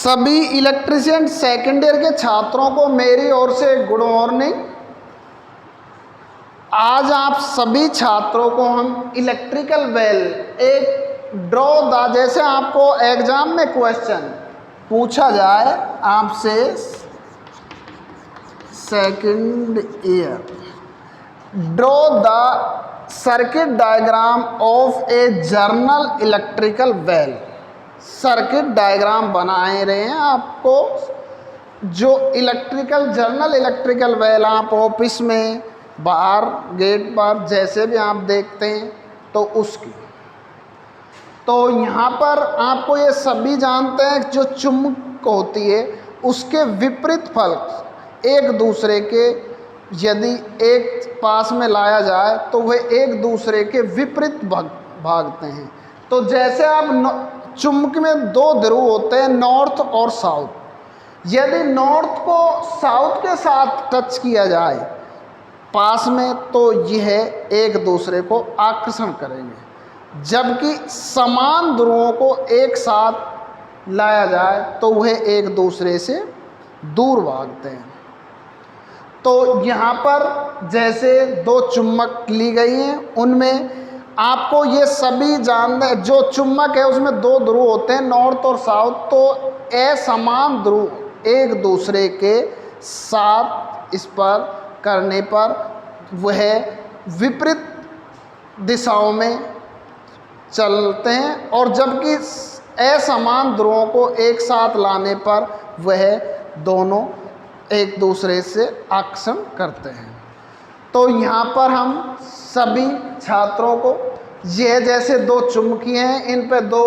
सभी electrician second year के छात्रों को मेरी ओर से गुड मॉर्निंग। आज आप सभी छात्रों को हम इलेक्ट्रिकल वेल एक ड्रॉ द, जैसे आपको एग्जाम में क्वेश्चन पूछा जाए आपसे second year, draw the circuit diagram of A journal electrical well. Circuit diagram बनाए रहे हैं आपको, जो इलेक्ट्रिकल जर्नल इलेक्ट्रिकल वेल आप ऑफिस में बाहर गेट पर जैसे भी आप देखते हैं तो उसकी। तो यहाँ पर आपको ये सभी जानते हैं जो चुंबक होती है उसके विपरीत फलक एक दूसरे के यदि एक पास में लाया जाए तो वह एक दूसरे के विपरीत भागते हैं। तो जैसे आप चुंबक में दो ध्रुव होते हैं, नॉर्थ और साउथ। यदि नॉर्थ को साउथ के साथ टच किया जाए पास में तो यह एक दूसरे को आकर्षण करेंगे, जबकि समान ध्रुवों को एक साथ लाया जाए तो वह एक दूसरे से दूर भागते हैं। तो यहाँ पर जैसे दो चुम्बक ली गई हैं, उनमें आपको ये सभी जानना, जो चुम्बक है उसमें दो ध्रुव होते हैं नॉर्थ और साउथ। तो असमान ध्रुव एक दूसरे के साथ इस पर करने पर वह विपरीत दिशाओं में चलते हैं, और जबकि असमान ध्रुवों को एक साथ लाने पर वह दोनों एक दूसरे से आकर्षण करते हैं। तो यहाँ पर हम सभी छात्रों को यह जैसे दो चुंबकीय हैं, इन पे दो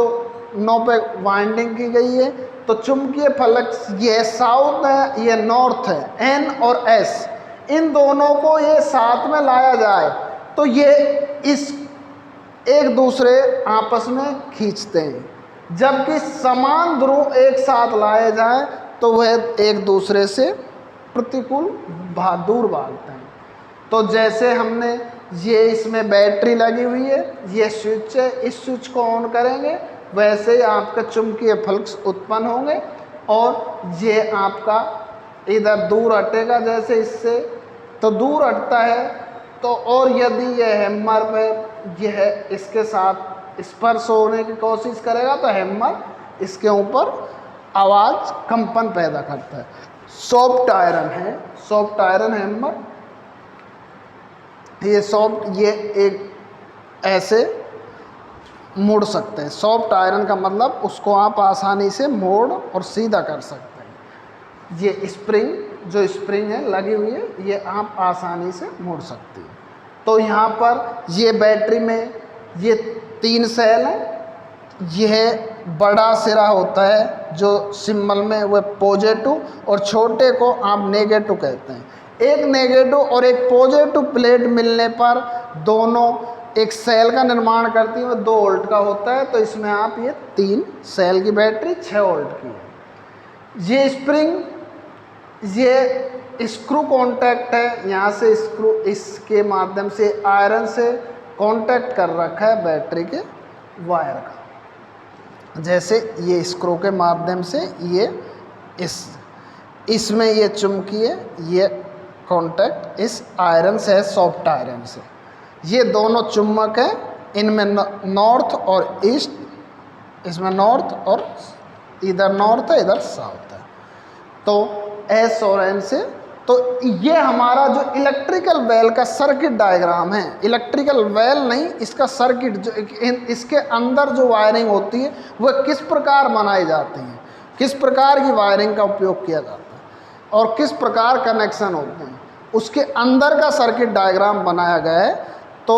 नौ पे वाइंडिंग की गई है। तो चुंबकीय फलक ये साउथ है, ये नॉर्थ है, एन और एस, इन दोनों को ये साथ में लाया जाए तो ये इस एक दूसरे आपस में खींचते हैं, जबकि समान ध्रुव एक साथ लाए जाए तो वह एक दूसरे से प्रतिकूल दूर भागते हैं। तो जैसे हमने ये इसमें बैटरी लगी हुई है, ये स्विच है, इस स्विच को ऑन करेंगे वैसे ही आपका चुंबकीय फलक उत्पन्न होंगे और ये आपका इधर दूर हटेगा, जैसे इससे तो दूर हटता है। तो और यदि यह हैमर पे यह इसके साथ स्पर्श होने की कोशिश करेगा तो हैमर इसके ऊपर आवाज़ कंपन पैदा करता है। सॉफ्ट आयरन है, सॉफ्ट आयरन हैमर, ये सॉफ्ट, ये एक ऐसे मोड़ सकते हैं। सॉफ्ट आयरन का मतलब उसको आप आसानी से मोड़ और सीधा कर सकते हैं। ये स्प्रिंग, जो स्प्रिंग है लगी हुई है, ये आप आसानी से मोड़ सकते हैं। तो यहाँ पर ये बैटरी में ये 3 सेल हैं। यह बड़ा सिरा होता है जो सिंबल में वह पॉजिटिव, और छोटे को आप नेगेटिव कहते हैं। एक नेगेटिव और एक पॉजिटिव प्लेट मिलने पर दोनों एक सेल का निर्माण करती है, वो 2 वोल्ट का होता है। तो इसमें आप ये 3 सेल की बैटरी 6 वोल्ट की है। ये स्प्रिंग, ये स्क्रू कॉन्टैक्ट है, यहाँ से स्क्रू इसके माध्यम से आयरन से कॉन्टैक्ट कर रखा है बैटरी के वायर का। जैसे ये स्क्रू के माध्यम से ये इसमें ये चुंबकीय ये कॉन्टैक्ट इस आयरन से है, सॉफ्ट आयरन से। ये दोनों चुम्बक हैं, इनमें नॉर्थ और ईस्ट, इसमें नॉर्थ और इधर नॉर्थ है, इधर साउथ है। तो एस और एन से, तो ये हमारा जो इलेक्ट्रिकल वेल का सर्किट डायग्राम है, इलेक्ट्रिकल वेल नहीं, इसका सर्किट, जो इसके अंदर जो वायरिंग होती है वह किस प्रकार बनाई जाती है, किस प्रकार की वायरिंग का उपयोग किया जाता है और किस प्रकार कनेक्शन होते हैं, उसके अंदर का सर्किट डायग्राम बनाया गया है। तो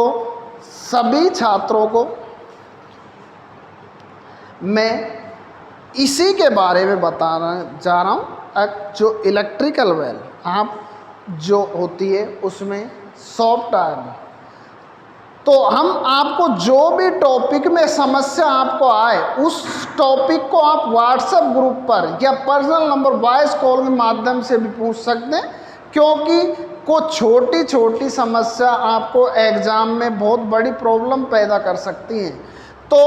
सभी छात्रों को मैं इसी के बारे में बताना जा रहा हूँ। जो इलेक्ट्रिकल वेल आप जो होती है उसमें सॉफ्ट आयरन, तो हम आपको जो भी टॉपिक में समस्या आपको आए उस टॉपिक को आप व्हाट्सएप ग्रुप पर या पर्सनल नंबर वॉइस कॉल के माध्यम से भी पूछ सकते हैं, क्योंकि कुछ छोटी छोटी समस्या आपको एग्ज़ाम में बहुत बड़ी प्रॉब्लम पैदा कर सकती हैं। तो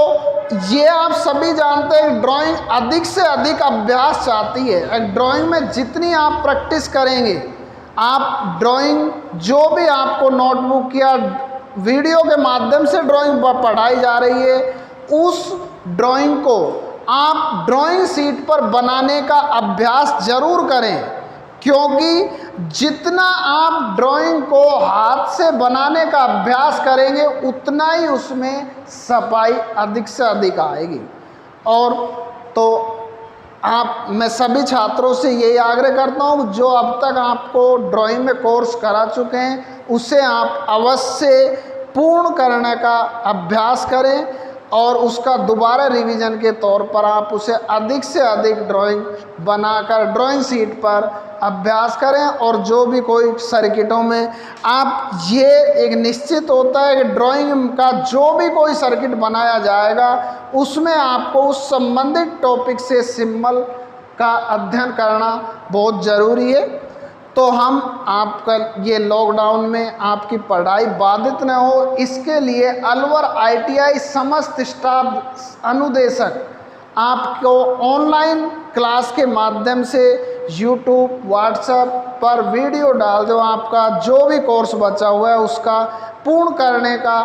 ये आप सभी जानते हैं, ड्राइंग अधिक से अधिक अभ्यास चाहती है। ड्राइंग में जितनी आप प्रैक्टिस करेंगे, आप ड्राइंग जो भी आपको नोटबुक या वीडियो के माध्यम से ड्राइंग पढ़ाई जा रही है, उस ड्राइंग को आप ड्राइंग शीट पर बनाने का अभ्यास जरूर करें, क्योंकि जितना आप ड्राइंग को हाथ से बनाने का अभ्यास करेंगे उतना ही उसमें सफाई अधिक से अधिक आएगी। और तो मैं सभी छात्रों से यही आग्रह करता हूँ, जो अब तक आपको ड्राइंग में कोर्स करा चुके हैं उसे आप अवश्य पूर्ण करने का अभ्यास करें और उसका दोबारा रिवीजन के तौर पर आप उसे अधिक से अधिक ड्राइंग बनाकर ड्राइंग शीट पर अभ्यास करें। और जो भी कोई सर्किटों में आप, ये एक निश्चित होता है कि ड्राइंग का जो भी कोई सर्किट बनाया जाएगा उसमें आपको उस संबंधित टॉपिक से सिंबल का अध्ययन करना बहुत ज़रूरी है। तो हम आपका ये लॉकडाउन में आपकी पढ़ाई बाधित न हो, इसके लिए अलवर ITI समस्त स्टाफ अनुदेशक आपको ऑनलाइन क्लास के माध्यम से यूट्यूब, व्हाट्सएप पर वीडियो डाल दो, आपका जो भी कोर्स बचा हुआ है उसका पूर्ण करने का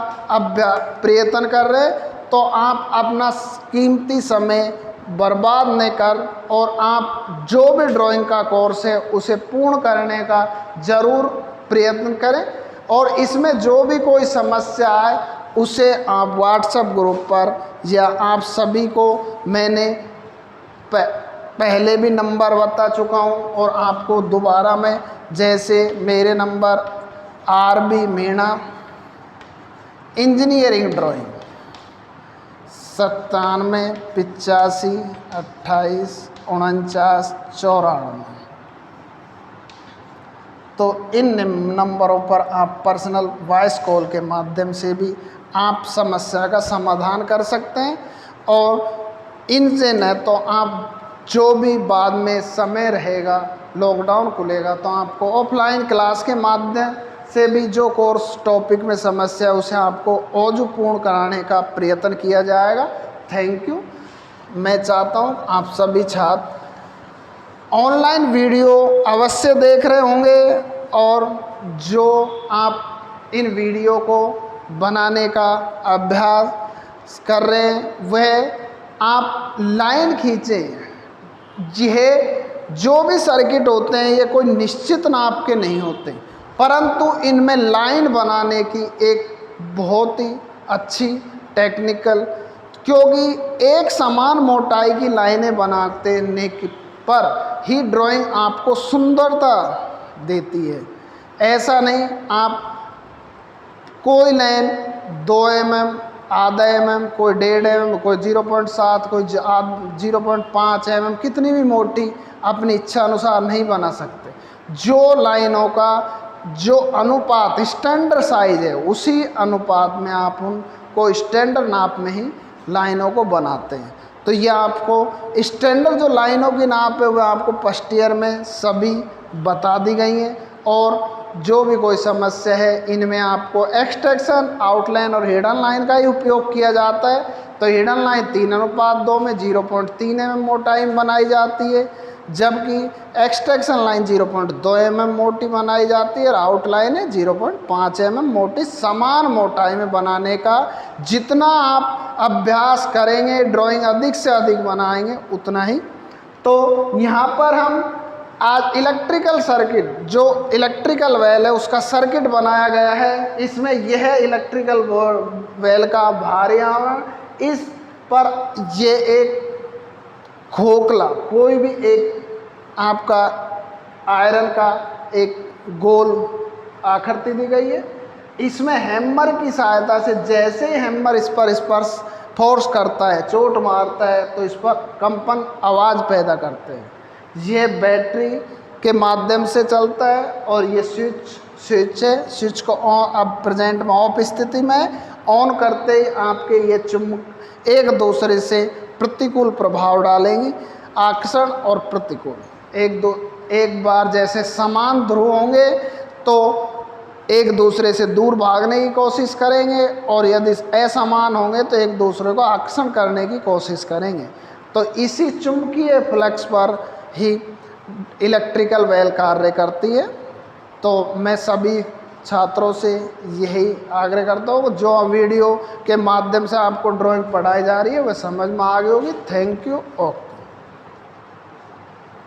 प्रयत्न कर रहे। तो आप अपना कीमती समय बर्बाद न कर और आप जो भी ड्राइंग का कोर्स है उसे पूर्ण करने का ज़रूर प्रयत्न करें। और इसमें जो भी कोई समस्या आए उसे आप व्हाट्सएप ग्रुप पर, या आप सभी को मैंने पहले भी नंबर बता चुका हूं और आपको दोबारा मैं, जैसे मेरे number RB Meena engineering drawing 97 85 28 49 94। तो इन नंबरों पर आप पर्सनल वॉइस कॉल के माध्यम से भी आप समस्या का समाधान कर सकते हैं। और इनसे न तो आप जो भी बाद में समय रहेगा, लॉकडाउन खुलेगा, तो आपको ऑफलाइन क्लास के माध्यम से भी जो कोर्स टॉपिक में समस्या है उसे आपको औजुपूर्ण कराने का प्रयत्न किया जाएगा। Thank you. मैं चाहता हूँ आप सभी छात्र ऑनलाइन वीडियो अवश्य देख रहे होंगे और जो आप इन वीडियो को बनाने का अभ्यास कर रहे हैं वह आप लाइन खींचें। यह जो भी सर्किट होते हैं ये कोई निश्चित नाप के नहीं होते, परंतु इनमें लाइन बनाने की एक बहुत ही अच्छी टेक्निकल, क्योंकि एक समान मोटाई की लाइनें बनाने पर ही ड्राइंग आपको सुंदरता देती है। ऐसा नहीं आप कोई लाइन 2 mm, आधा mm, कोई 1.5 mm, कोई 0.7, कोई 0.5 mm, कितनी भी मोटी अपनी इच्छा अनुसार नहीं बना सकते। जो लाइनों का जो अनुपात स्टैंडर्ड साइज है उसी अनुपात में आप उनको स्टैंडर्ड नाप में ही लाइनों को बनाते हैं। तो ये आपको स्टैंडर्ड जो लाइनों की नाप है वह आपको फर्स्ट ईयर में सभी बता दी गई हैं। और जो भी कोई समस्या है इनमें आपको एक्सट्रैक्शन, आउटलाइन और हिडन लाइन का ही उपयोग किया जाता है। तो हिडन लाइन 3:2 में 0.3 mm मोटाई में बनाई जाती है, जबकि एक्सट्रैक्शन लाइन 0.2 mm मोटी बनाई जाती है और आउटलाइन है 0.5 mm मोटी। समान मोटाई में बनाने का जितना आप अभ्यास करेंगे, ड्राइंग अधिक से अधिक बनाएंगे उतना ही। तो यहाँ पर हम आज इलेक्ट्रिकल सर्किट, जो इलेक्ट्रिकल वेल है उसका सर्किट बनाया गया है। इसमें यह इलेक्ट्रिकल वेल का भारी आवरण, इस पर ये एक खोखला कोई भी एक आपका आयरन का एक गोल आकृति दी गई है। इसमें हैमर की सहायता से जैसे ही हैमर इस पर स्पर्श फोर्स करता है, चोट मारता है, तो इस पर कंपन आवाज़ पैदा करते हैं। यह बैटरी के माध्यम से चलता है और ये स्विच है। स्विच को ऑन, अब प्रेजेंट में ऑफ स्थिति में, ऑन करते ही आपके ये चुंबक एक दूसरे से प्रतिकूल प्रभाव डालेंगी। आकर्षण और प्रतिकूल एक बार जैसे समान ध्रुव होंगे तो एक दूसरे से दूर भागने की कोशिश करेंगे और यदि असमान होंगे तो एक दूसरे को आकर्षण करने की कोशिश करेंगे। तो इसी चुंबकीय फ्लक्स पर ही इलेक्ट्रिकल वेल कार्य करती है। तो मैं सभी छात्रों से यही आग्रह करता हूँ, जो वीडियो के माध्यम से आपको ड्राइंग पढ़ाई जा रही है वह समझ में आ गई होगी। Thank you. ओके।